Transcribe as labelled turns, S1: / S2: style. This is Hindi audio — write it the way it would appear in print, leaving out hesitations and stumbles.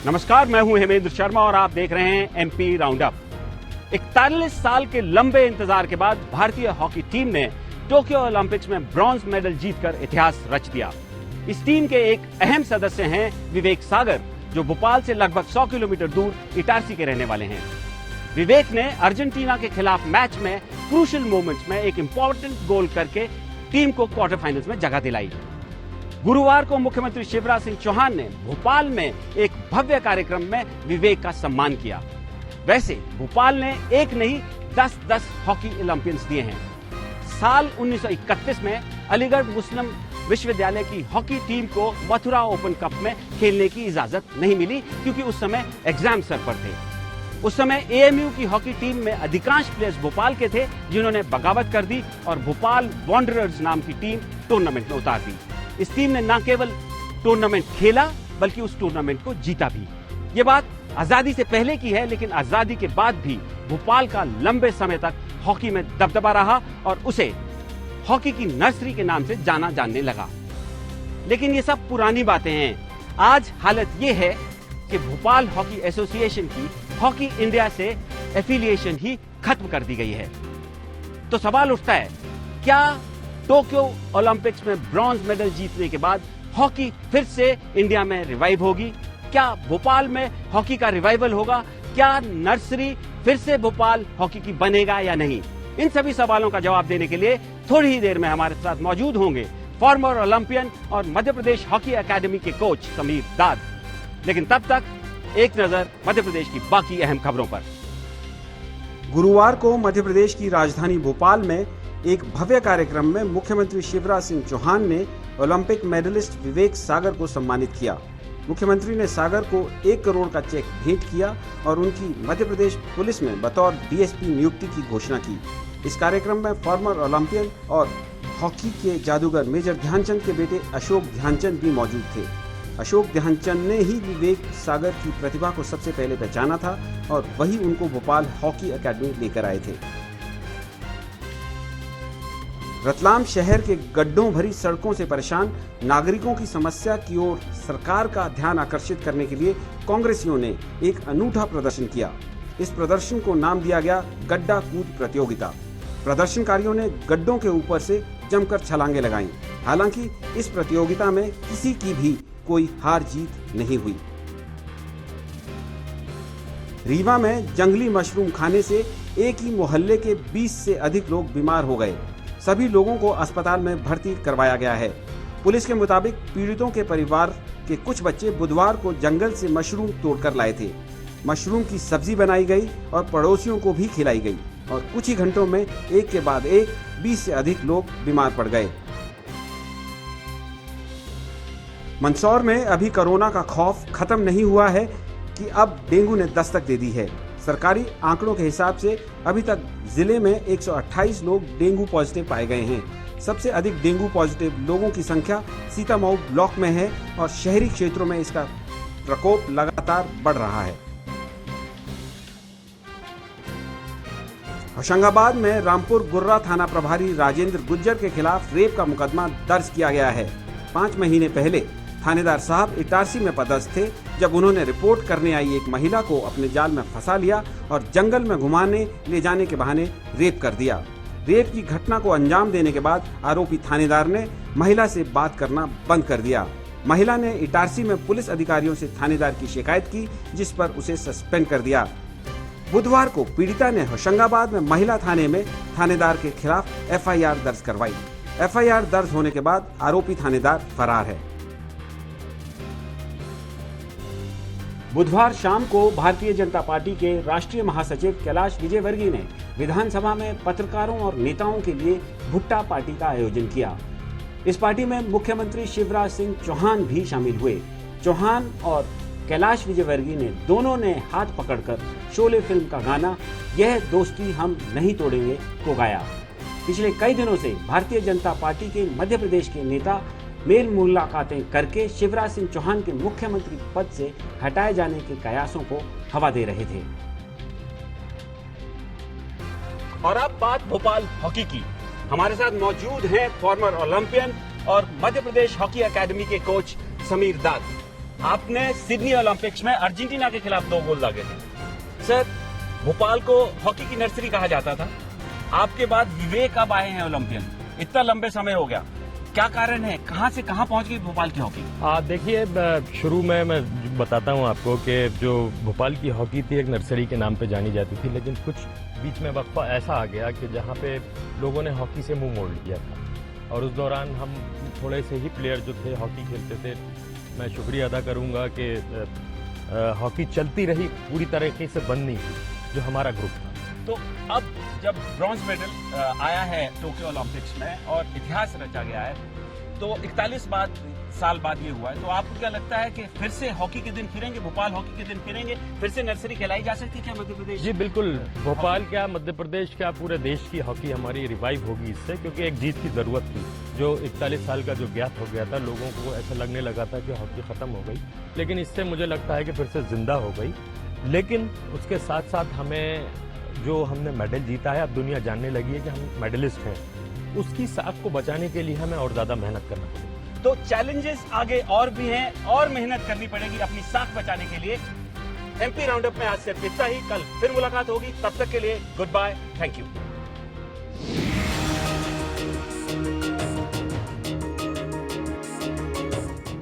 S1: नमस्कार, मैं हूं हेमेंद्र शर्मा और आप देख रहे हैं एमपी राउंड अप। 41 साल के लंबे इंतजार के बाद भारतीय हॉकी टीम ने टोक्यो ओलंपिक्स में ब्रॉन्ज मेडल जीतकर इतिहास रच दिया। इस टीम के एक अहम सदस्य हैं विवेक सागर, जो भोपाल से लगभग 100 किलोमीटर दूर इटारसी के रहने वाले हैं। विवेक ने अर्जेंटीना के खिलाफ मैच में क्रूशियल मोमेंट्स में एक इंपॉर्टेंट गोल करके टीम को क्वार्टर फाइनल्स में जगह दिलाई। गुरुवार को मुख्यमंत्री शिवराज सिंह चौहान ने भोपाल में एक भव्य कार्यक्रम में विवेक का सम्मान किया। वैसे भोपाल ने एक नहीं 10 हॉकी ओलंपियंस दिए हैं। साल 1931 में अलीगढ़ मुस्लिम विश्वविद्यालय की हॉकी टीम को मथुरा ओपन कप में खेलने की इजाजत नहीं मिली, क्योंकि उस समय एग्जाम सर पर थे। उस समय एएमयू की हॉकी टीम में अधिकांश प्लेयर्स भोपाल के थे, जिन्होंने बगावत कर दी और भोपाल वॉन्डरर्स नाम की टीम टूर्नामेंट में उतार दी। इस टीम ने न केवल टूर्नामेंट खेला बल्कि उस टूर्नामेंट को जीता भी। ये बात आजादी से पहले की है, लेकिन आजादी के बाद भी भोपाल का लंबे समय तक हॉकी में दबदबा रहा और उसे हॉकी की नर्सरी के नाम से जाना जाने लगा। लेकिन ये सब पुरानी बातें हैं। आज हालत ये है कि भोपाल हॉकी एसोसिएशन की हॉकी इंडिया से एफिलिएशन ही खत्म कर दी गई है। तो सवाल उठता है, क्या टोक्यो ओलंपिक्स में ब्रॉन्ज मेडल जीतने के बाद हॉकी फिर से इंडिया में रिवाइव होगी? क्या भोपाल में हॉकी का रिवाइवल होगा? क्या नर्सरी फिर से भोपाल हॉकी की बनेगा या नहीं? इन सभी सवालों का जवाब देने के लिए थोड़ी ही देर में हमारे साथ मौजूद होंगे फॉर्मर ओलंपियन और मध्य प्रदेश हॉकी अकादमी के कोच समीर दाद। लेकिन तब तक एक नजर मध्य प्रदेश की बाकी अहम खबरों पर।
S2: गुरुवार को मध्य प्रदेश की राजधानी भोपाल में एक भव्य कार्यक्रम में मुख्यमंत्री शिवराज सिंह चौहान ने ओलंपिक मेडलिस्ट विवेक सागर को सम्मानित किया। मुख्यमंत्री ने सागर को 1 करोड़ का चेक भेंट किया और उनकी मध्य प्रदेश पुलिस में बतौर डीएसपी नियुक्ति की घोषणा की। इस कार्यक्रम में फॉर्मर ओलंपियन और हॉकी के जादूगर मेजर ध्यानचंद के बेटे अशोक ध्यानचंद भी मौजूद थे। अशोक ध्यानचंद ने ही विवेक सागर की प्रतिभा को सबसे पहले पहचाना था और वही उनको भोपाल हॉकी अकादमी लेकर आए थे। रतलाम शहर के गड्ढों भरी सड़कों से परेशान नागरिकों की समस्या की ओर सरकार का ध्यान आकर्षित करने के लिए कांग्रेसियों ने एक अनूठा प्रदर्शन किया। इस प्रदर्शन को नाम दिया गया गड्ढा कूद प्रतियोगिता। प्रदर्शनकारियों ने गड्ढों के ऊपर से जमकर छलांगे लगाईं। हालांकि इस प्रतियोगिता में किसी की भी कोई हार जीत नहीं हुई। रीवा में जंगली मशरूम खाने से एक ही मोहल्ले के 20 से अधिक लोग बीमार हो गए। सभी लोगों को अस्पताल में भर्ती करवाया गया है। पुलिस के मुताबिक पीड़ितों के परिवार के कुछ बच्चे बुधवार को जंगल से मशरूम तोड़कर लाए थे। मशरूम की सब्जी बनाई गई और पड़ोसियों को भी खिलाई गई और कुछ ही घंटों में एक के बाद एक 20 से अधिक लोग बीमार पड़ गए। मंदसौर में अभी कोरोना का खौफ खत्म नहीं हुआ है कि अब डेंगू ने दस्तक दे दी है। सरकारी आंकड़ों के हिसाब से अभी तक जिले में 128 लोग डेंगू पॉजिटिव पाए गए हैं। सबसे अधिक डेंगू पॉजिटिव लोगों की संख्या सीतामऊ ब्लॉक में है और शहरी क्षेत्रों में इसका प्रकोप लगातार बढ़ रहा है। होशंगाबाद में रामपुर गुर्रा थाना प्रभारी राजेंद्र गुज्जर के खिलाफ रेप का मुकदमा दर्ज किया गया है। 5 महीने पहले थानेदार साहब इटारसी में पदस्थ थे, जब उन्होंने रिपोर्ट करने आई एक महिला को अपने जाल में फंसा लिया और जंगल में घुमाने ले जाने के बहाने रेप कर दिया। रेप की घटना को अंजाम देने के बाद आरोपी थानेदार ने महिला से बात करना बंद कर दिया। महिला ने इटारसी में पुलिस अधिकारियों से थानेदार की शिकायत की, जिस पर उसे सस्पेंड कर दिया। बुधवार को पीड़िता ने होशंगाबाद में महिला थाने में थानेदार के खिलाफ एफआईआर दर्ज करवाई। एफआईआर दर्ज होने के बाद आरोपी थानेदार फरार है।
S1: बुधवार शाम को भारतीय जनता पार्टी के राष्ट्रीय महासचिव कैलाश विजयवर्गीय ने विधानसभा में पत्रकारों और नेताओं के लिए भुट्टा पार्टी का आयोजन किया। इस पार्टी में मुख्यमंत्री शिवराज सिंह चौहान भी शामिल हुए। चौहान और कैलाश विजयवर्गीय ने दोनों ने हाथ पकड़कर शोले फिल्म का गाना यह दोस्ती हम नहीं तोड़ेंगे को गाया। पिछले कई दिनों से भारतीय जनता पार्टी के मध्य प्रदेश के नेता मेल मुलाकातें करके शिवराज सिंह चौहान के मुख्यमंत्री पद से हटाए जाने के कयासों को हवा दे रहे थे। और अब बात भोपाल हॉकी की। हमारे साथ मौजूद हैं फॉर्मर ओलंपियन और मध्य प्रदेश हॉकी अकादमी के कोच समीर दाद। आपने सिडनी ओलंपिक्स में अर्जेंटीना के खिलाफ 2 गोल दागे थे। सर, भोपाल को हॉकी की नर्सरी कहा जाता था। आपके बाद विवेक अब आए हैं ओलंपियन, इतना लंबे समय हो गया, क्या कारण है, कहां से कहां पहुंच गई भोपाल की हॉकी?
S3: देखिए, शुरू में मैं बताता हूं आपको कि जो भोपाल की हॉकी थी एक नर्सरी के नाम पे जानी जाती थी, लेकिन कुछ बीच में वक्फा ऐसा आ गया कि जहां पे लोगों ने हॉकी से मुंह मोड़ लिया था और उस दौरान हम थोड़े से ही प्लेयर जो थे हॉकी खेलते थे। मैं शुक्रिया अदा करूंगा कि हॉकी चलती रही, पूरी तरीके से बंद नहीं हुई जो हमारा ग्रुप था।
S1: तो अब जब ब्रॉन्ज मेडल आया है टोक्यो ओलंपिक्स में और इतिहास रचा गया है, तो 41 साल बाद ये हुआ है, तो आपको क्या लगता है कि फिर से हॉकी के दिन फिरेंगे, भोपाल हॉकी के दिन फिरेंगे, फिर से नर्सरी खिलाई जा सकती है क्या मध्य प्रदेश?
S3: जी बिल्कुल, भोपाल क्या, मध्य प्रदेश क्या, पूरे देश की हॉकी हमारी रिवाइव होगी इससे, क्योंकि एक जीत की जरूरत थी। जो 41 साल का जो गैप हो गया था, लोगों को ऐसा लगने लगा था कि हॉकी खत्म हो गई, लेकिन इससे मुझे लगता है कि फिर से जिंदा हो गई। लेकिन उसके साथ साथ हमें जो हमने मेडल जीता है, अब दुनिया जानने लगी है कि हम मेडलिस्ट हैं, उसकी साख को बचाने के लिए हमें और ज्यादा मेहनत करना पड़ेगा।
S1: तो चैलेंजेस आगे और भी हैं और मेहनत करनी पड़ेगी अपनी साख बचाने के लिए। एमपी राउंडअप में आज सिर्फ इतना ही, कल फिर मुलाकात होगी, तब तक के लिए गुड बाय, थैंक यू।